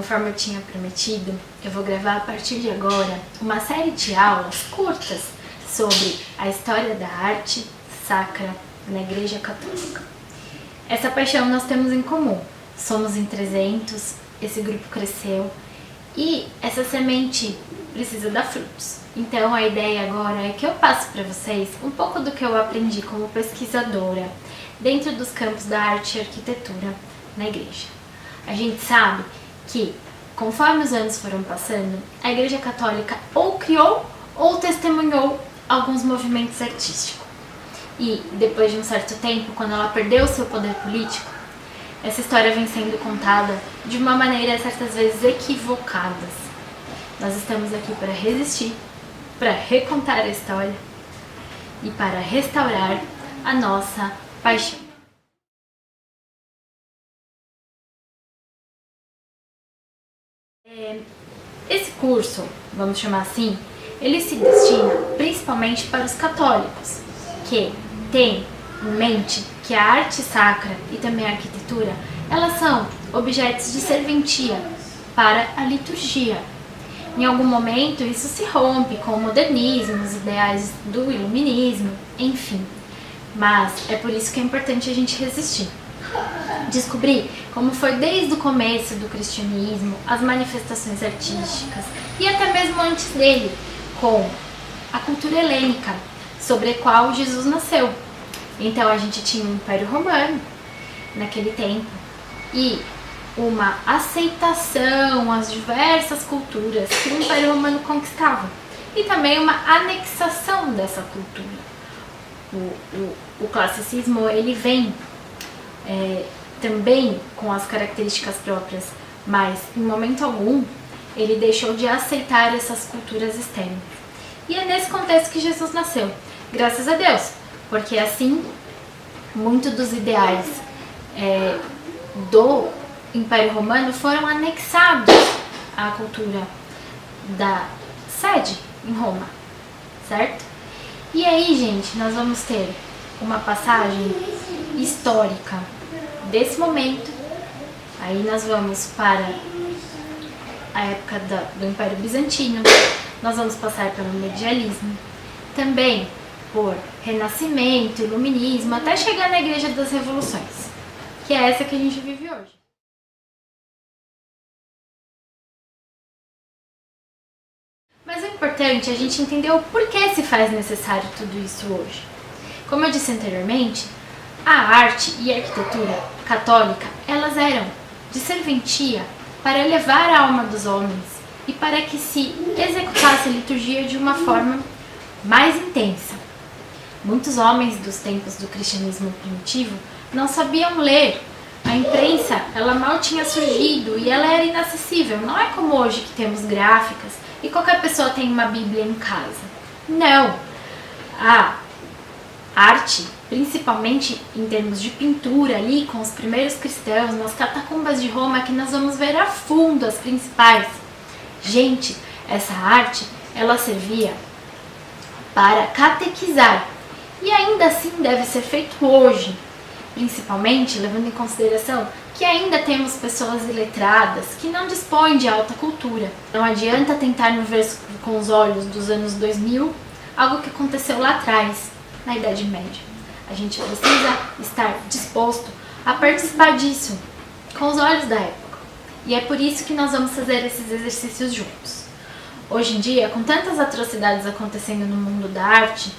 conforme eu tinha prometido, eu vou gravar a partir de agora uma série de aulas curtas sobre a história da arte sacra na Igreja Católica. Essa paixão nós temos em comum, somos em 300, esse grupo cresceu e essa semente precisa dar frutos. Então a ideia agora é que eu passe para vocês um pouco do que eu aprendi como pesquisadora dentro dos campos da arte e arquitetura na igreja. A gente sabe que, conforme os anos foram passando, a Igreja Católica ou criou ou testemunhou alguns movimentos artísticos. E, depois de um certo tempo, quando ela perdeu o seu poder político, essa história vem sendo contada de uma maneira, certas vezes, equivocadas. Nós estamos aqui para resistir, para recontar a história e para restaurar a nossa paixão. Esse curso, vamos chamar assim, ele se destina principalmente para os católicos, que têm em mente que a arte sacra e também a arquitetura, elas são objetos de serventia para a liturgia. Em algum momento isso se rompe com o modernismo, os ideais do iluminismo, enfim. Mas é por isso que é importante a gente resistir. Descobrir como foi desde o começo do cristianismo, as manifestações artísticas e até mesmo antes dele, com a cultura helênica, sobre a qual Jesus nasceu. Então a gente tinha o Império Romano naquele tempo e uma aceitação às diversas culturas que o Império Romano conquistava e também uma anexação dessa cultura. O classicismo ele vem também com as características próprias, mas em momento algum ele deixou de aceitar essas culturas externas. E é nesse contexto que Jesus nasceu, graças a Deus, porque assim muitos dos ideais do Império Romano foram anexados à cultura da sede em Roma, certo? E aí, gente, nós vamos ter uma passagem histórica desse momento. Aí nós vamos para a época do Império Bizantino, nós vamos passar pelo medievalismo, também por Renascimento, Iluminismo, até chegar na Igreja das Revoluções, que é essa que a gente vive hoje. Mas é importante a gente entender o porquê se faz necessário tudo isso hoje. Como eu disse anteriormente, a arte e a arquitetura católica, elas eram de serventia para elevar a alma dos homens e para que se executasse a liturgia de uma forma mais intensa. Muitos homens dos tempos do cristianismo primitivo não sabiam ler. A imprensa, ela mal tinha surgido e ela era inacessível. Não é como hoje que temos gráficas e qualquer pessoa tem uma Bíblia em casa. Não! A arte, principalmente em termos de pintura ali com os primeiros cristãos, nas catacumbas de Roma, que nós vamos ver a fundo as principais. Gente, essa arte, ela servia para catequizar. E ainda assim deve ser feito hoje, principalmente levando em consideração que ainda temos pessoas iletradas que não dispõem de alta cultura. Não adianta tentar ver com os olhos dos anos 2000 algo que aconteceu lá atrás, na Idade Média. A gente precisa estar disposto a participar disso com os olhos da época. E é por isso que nós vamos fazer esses exercícios juntos. Hoje em dia, com tantas atrocidades acontecendo no mundo da arte,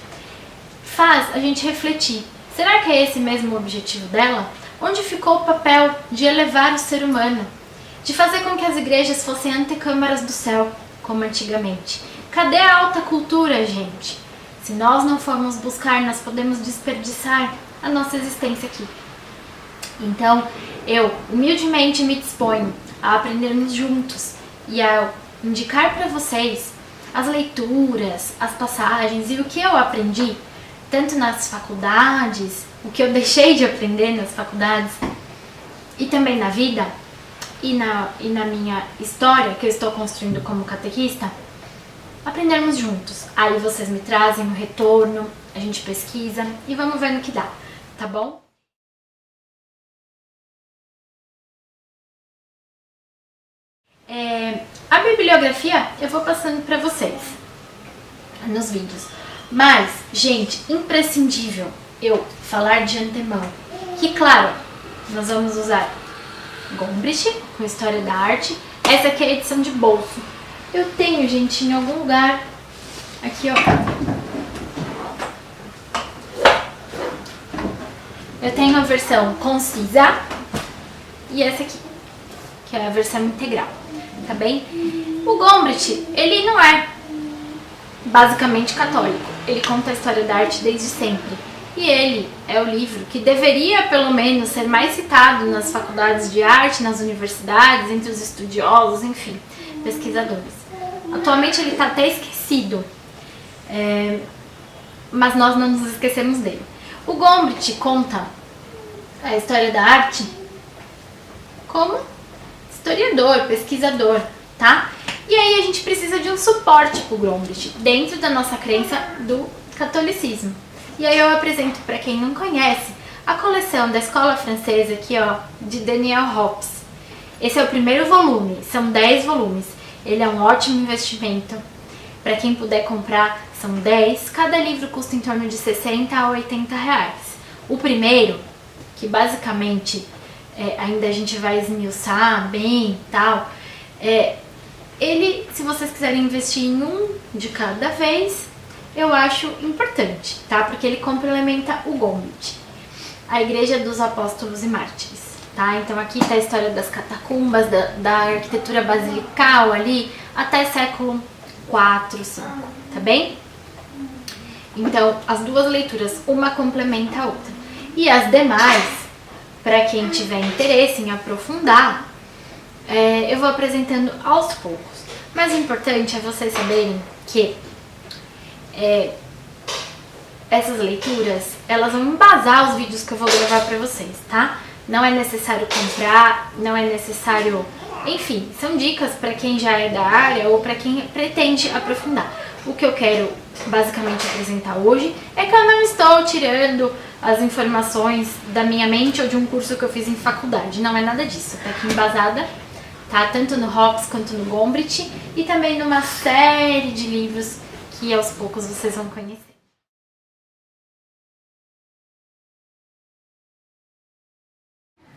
faz a gente refletir. Será que é esse mesmo o objetivo dela? Onde ficou o papel de elevar o ser humano? De fazer com que as igrejas fossem antecâmaras do céu, como antigamente? Cadê a alta cultura, gente? Se nós não formos buscar, nós podemos desperdiçar a nossa existência aqui. Então, eu humildemente me disponho a aprendermos juntos e a indicar para vocês as leituras, as passagens e o que eu aprendi, tanto nas faculdades, o que eu deixei de aprender nas faculdades e também na vida e na minha história que eu estou construindo como catequista, aprendermos juntos. Aí vocês me trazem um retorno, a gente pesquisa e vamos ver no que dá, tá bom? bibliografia eu vou passando pra vocês nos vídeos. Mas, gente, imprescindível eu falar de antemão que, claro, nós vamos usar Gombrich, com História da Arte. Essa aqui é a edição de bolso. Eu tenho, gente, em algum lugar, aqui ó, eu tenho a versão concisa e essa aqui, que é a versão integral, tá bem? O Gombrich, ele não é basicamente católico, ele conta a história da arte desde sempre. E ele é o livro que deveria, pelo menos, ser mais citado nas faculdades de arte, nas universidades, entre os estudiosos, enfim, pesquisadores. Atualmente ele está até esquecido, mas nós não nos esquecemos dele. O Gombrich conta a história da arte como historiador, pesquisador, tá? E aí a gente precisa de um suporte para o Gombrich, dentro da nossa crença do catolicismo. E aí eu apresento para quem não conhece a coleção da Escola Francesa aqui, ó, de Daniel Hobbes. Esse é o primeiro volume, são 10 volumes. Ele é um ótimo investimento. Para quem puder comprar, são 10. Cada livro custa em torno de 60 a 80 reais. O primeiro, que basicamente ainda a gente vai esmiuçar bem e tal, ele, se vocês quiserem investir em um de cada vez, eu acho importante, tá? Porque ele complementa o Gombrich, a Igreja dos Apóstolos e Mártires, tá? Então aqui tá a história das catacumbas, da arquitetura basilical ali, até século 4, 5, tá bem? Então, as duas leituras, uma complementa a outra. E as demais, para quem tiver interesse em aprofundar, eu vou apresentando aos poucos. Mas o importante é vocês saberem que essas leituras, elas vão embasar os vídeos que eu vou gravar pra vocês, tá? Não é necessário comprar, não é necessário... Enfim, são dicas pra quem já é da área ou pra quem pretende aprofundar. O que eu quero basicamente apresentar hoje é que eu não estou tirando as informações da minha mente ou de um curso que eu fiz em faculdade. Não é nada disso, tá aqui embasada, tá? Tanto no Hobbes quanto no Gombrich e também numa série de livros que aos poucos vocês vão conhecer.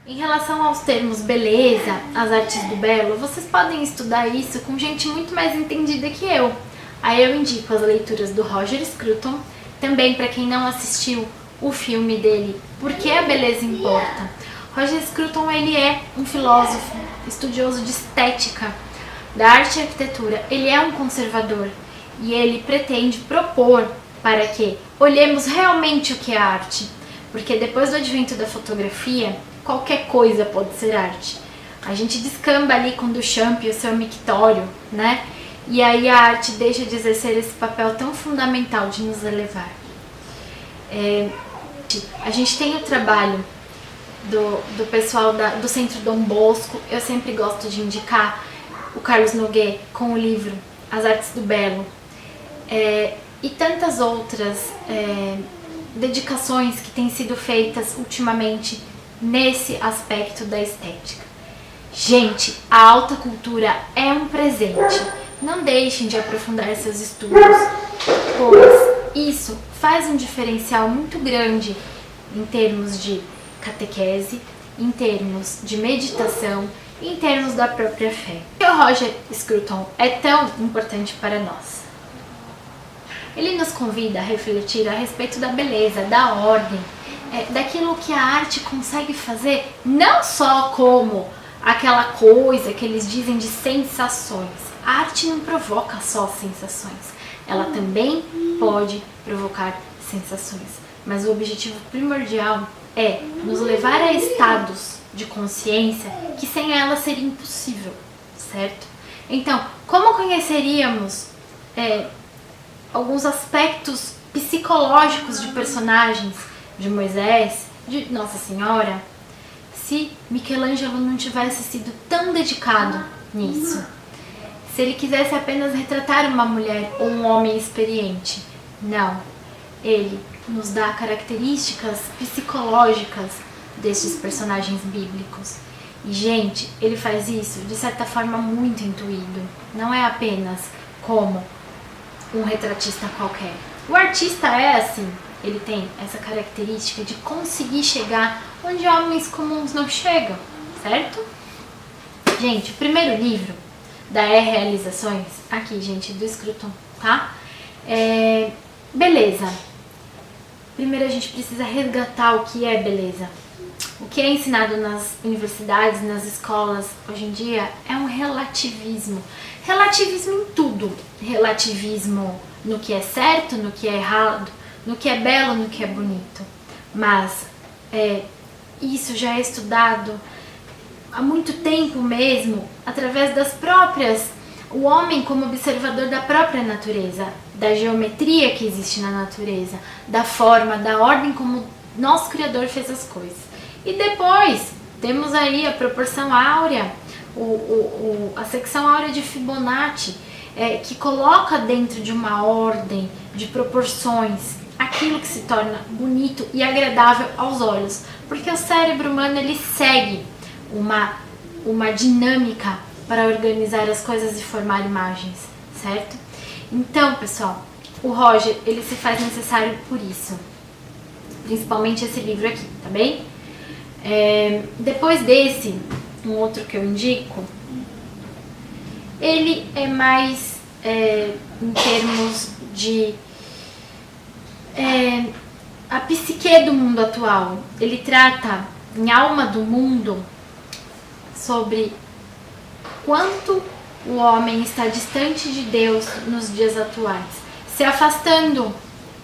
Em relação aos termos beleza, as artes do belo, vocês podem estudar isso com gente muito mais entendida que eu. Aí eu indico as leituras do Roger Scruton, também para quem não assistiu o filme dele, Por que a Beleza Importa? Roger Scruton, ele é um filósofo, estudioso de estética, da arte e arquitetura. Ele é um conservador e ele pretende propor para que olhemos realmente o que é arte. Porque depois do advento da fotografia, qualquer coisa pode ser arte. A gente descamba ali com Duchamp e o seu mictório, né? E aí a arte deixa de exercer esse papel tão fundamental de nos elevar. A gente tem o trabalho do pessoal do Centro Dom Bosco. Eu sempre gosto de indicar o Carlos Noguet com o livro As Artes do Belo. E tantas outras dedicações que têm sido feitas ultimamente nesse aspecto da estética. Gente, a alta cultura é um presente. Não deixem de aprofundar seus estudos, pois isso faz um diferencial muito grande em termos de catequese, em termos de meditação, em termos da própria fé. Por que o Roger Scruton é tão importante para nós? Ele nos convida a refletir a respeito da beleza, da ordem, daquilo que a arte consegue fazer, não só como aquela coisa que eles dizem de sensações. A arte não provoca só sensações, ela também pode provocar sensações. Mas o objetivo primordial é nos levar a estados de consciência que sem ela seria impossível, certo? Então, como conheceríamos alguns aspectos psicológicos de personagens de Moisés, de Nossa Senhora, se Michelangelo não tivesse sido tão dedicado nisso? Se ele quisesse apenas retratar uma mulher ou um homem experiente? Não. Ele nos dá características psicológicas destes personagens bíblicos. E, gente, ele faz isso de certa forma muito intuído. Não é apenas como um retratista qualquer. O artista é assim, ele tem essa característica de conseguir chegar onde homens comuns não chegam, certo? Gente, o primeiro livro da Realizações, aqui, gente, do Scruton, tá? Beleza. Primeiro a gente precisa resgatar o que é beleza. O que é ensinado nas universidades, nas escolas hoje em dia é um relativismo. Relativismo em tudo. Relativismo no que é certo, no que é errado, no que é belo, no que é bonito. Mas isso já é estudado há muito tempo mesmo, através das próprias, o homem como observador da própria natureza, da geometria que existe na natureza, da forma, da ordem como nosso Criador fez as coisas. E depois temos aí a proporção áurea, a secção áurea de Fibonacci, que coloca dentro de uma ordem de proporções aquilo que se torna bonito e agradável aos olhos, porque o cérebro humano ele segue uma dinâmica para organizar as coisas e formar imagens, certo? Então, pessoal, o Roger, ele se faz necessário por isso, principalmente esse livro aqui, tá bem? Depois desse, um outro que eu indico, ele é mais em termos de a psique do mundo atual. Ele trata em Alma do Mundo sobre quanto o homem está distante de Deus nos dias atuais, se afastando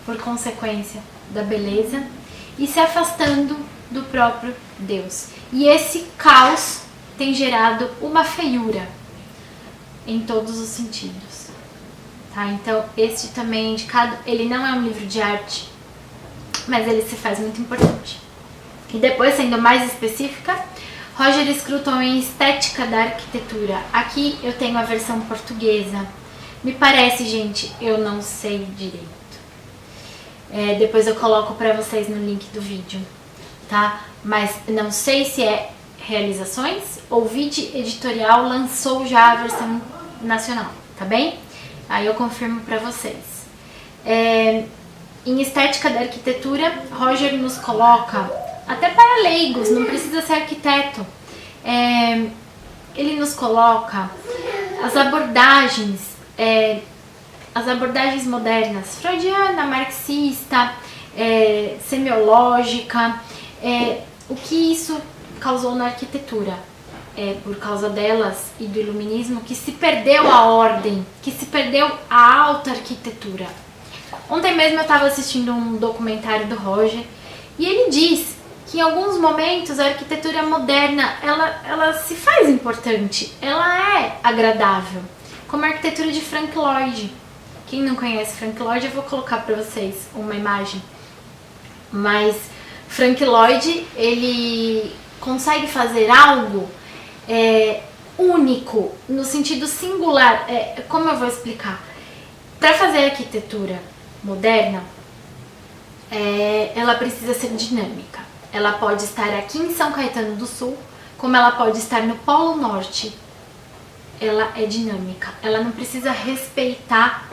por consequência da beleza e se afastando do próprio Deus. E esse caos tem gerado uma feiura em todos os sentidos. Tá? Então, este também é indicado. Ele não é um livro de arte, mas ele se faz muito importante. E depois, sendo mais específica, Roger Scruton em Estética da Arquitetura. Aqui eu tenho a versão portuguesa. Me parece, gente, eu não sei direito. Depois eu coloco pra vocês no link do vídeo, tá? Mas não sei se é Realizações ou Vide Editorial lançou já a versão nacional, tá bem? Aí eu confirmo pra vocês. Em Estética da Arquitetura, Roger nos coloca, até para leigos, não precisa ser arquiteto, ele nos coloca as abordagens modernas, freudiana, marxista, semiológica, o que isso causou na arquitetura. Por causa delas e do iluminismo que se perdeu a ordem, que se perdeu a alta arquitetura. Ontem mesmo eu estava assistindo um documentário do Roger e ele diz que em alguns momentos a arquitetura moderna ela se faz importante, ela é agradável, como a arquitetura de Frank Lloyd. Quem não conhece Frank Lloyd, eu vou colocar para vocês uma imagem. Mas Frank Lloyd, ele consegue fazer algo único, no sentido singular. Como eu vou explicar? Para fazer arquitetura moderna, ela precisa ser dinâmica. Ela pode estar aqui em São Caetano do Sul, como ela pode estar no Polo Norte. Ela é dinâmica, ela não precisa respeitar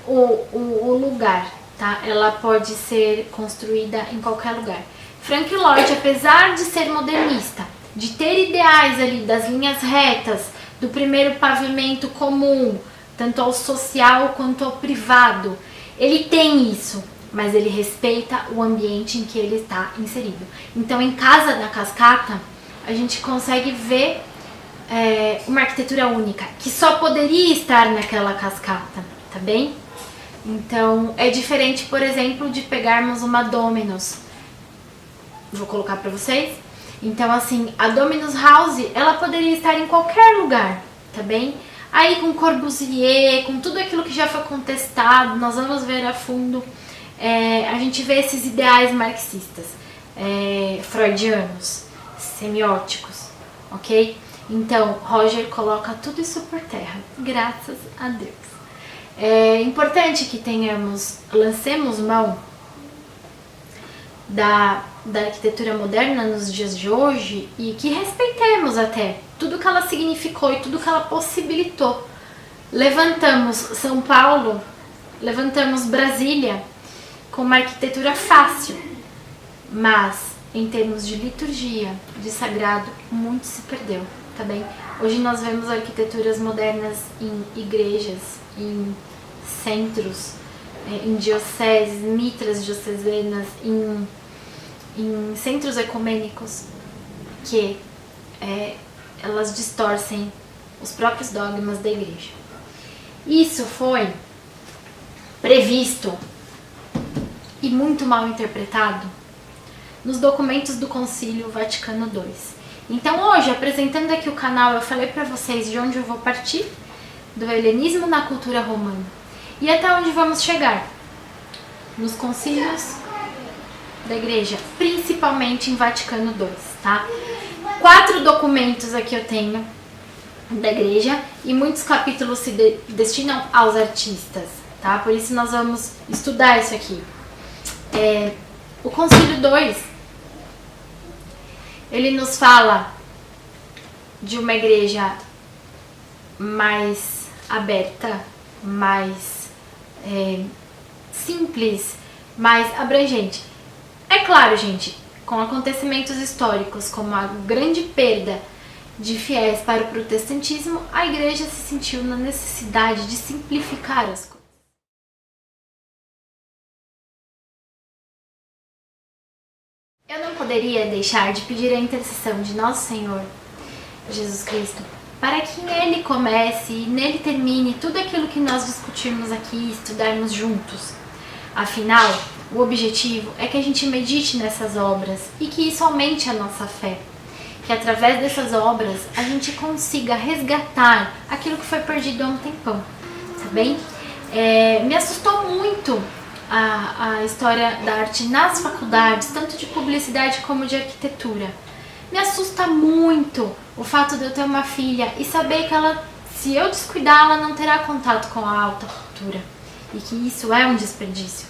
o lugar, tá? Ela pode ser construída em qualquer lugar. Frank Lloyd, apesar de ser modernista, de ter ideais ali das linhas retas, do primeiro pavimento comum, tanto ao social quanto ao privado, ele tem isso, mas ele respeita o ambiente em que ele está inserido. Então, em Casa da Cascata, a gente consegue ver uma arquitetura única, que só poderia estar naquela cascata, tá bem? Então, é diferente, por exemplo, de pegarmos uma Dominus. Vou colocar pra vocês. Então, assim, a Dominus House, ela poderia estar em qualquer lugar, tá bem? Aí, com Corbusier, com tudo aquilo que já foi contestado, nós vamos ver a fundo, a gente vê esses ideais marxistas, freudianos, semióticos, ok? Então, Roger coloca tudo isso por terra, graças a Deus. É importante que lancemos mão da arquitetura moderna nos dias de hoje e que respeitemos até tudo que ela significou e tudo que ela possibilitou. Levantamos São Paulo, levantamos Brasília com uma arquitetura fácil, mas em termos de liturgia, de sagrado, muito se perdeu, tá bem? Hoje nós vemos arquiteturas modernas em igrejas, em centros, em dioceses, mitras diocesanas, em centros ecumênicos, que elas distorcem os próprios dogmas da igreja. Isso foi previsto e muito mal interpretado nos documentos do Concílio Vaticano II. Então hoje, apresentando aqui o canal, eu falei para vocês de onde eu vou partir, do helenismo na cultura romana, e até onde vamos chegar, nos concílios da igreja, principalmente em Vaticano II, tá? 4 documentos aqui eu tenho da igreja e muitos capítulos se destinam aos artistas, tá? Por isso nós vamos estudar isso aqui. O Concílio II, ele nos fala de uma igreja mais aberta, mais simples, mais abrangente. É claro, gente, com acontecimentos históricos como a grande perda de fiéis para o protestantismo, a igreja se sentiu na necessidade de simplificar as coisas. Eu não poderia deixar de pedir a intercessão de nosso Senhor Jesus Cristo para que nele comece e nele termine tudo aquilo que nós discutirmos aqui e estudarmos juntos. Afinal, o objetivo é que a gente medite nessas obras e que isso aumente a nossa fé. Que através dessas obras a gente consiga resgatar aquilo que foi perdido há um tempão, tá bem? Me assustou muito a história da arte nas faculdades, tanto de publicidade como de arquitetura. Me assusta muito o fato de eu ter uma filha e saber que ela, se eu descuidar, ela não terá contato com a alta cultura. E que isso é um desperdício.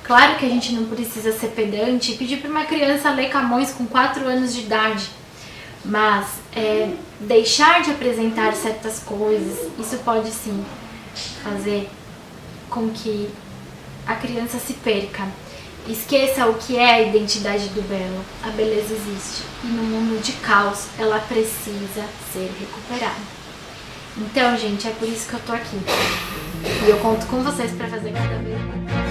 Claro que a gente não precisa ser pedante e pedir para uma criança ler Camões com 4 anos de idade. Mas deixar de apresentar certas coisas, isso pode sim fazer com que a criança se perca. Esqueça o que é a identidade do belo. A beleza existe e no mundo de caos ela precisa ser recuperada. Então, gente, é por isso que eu tô aqui. E eu conto com vocês para fazer cada vez mais.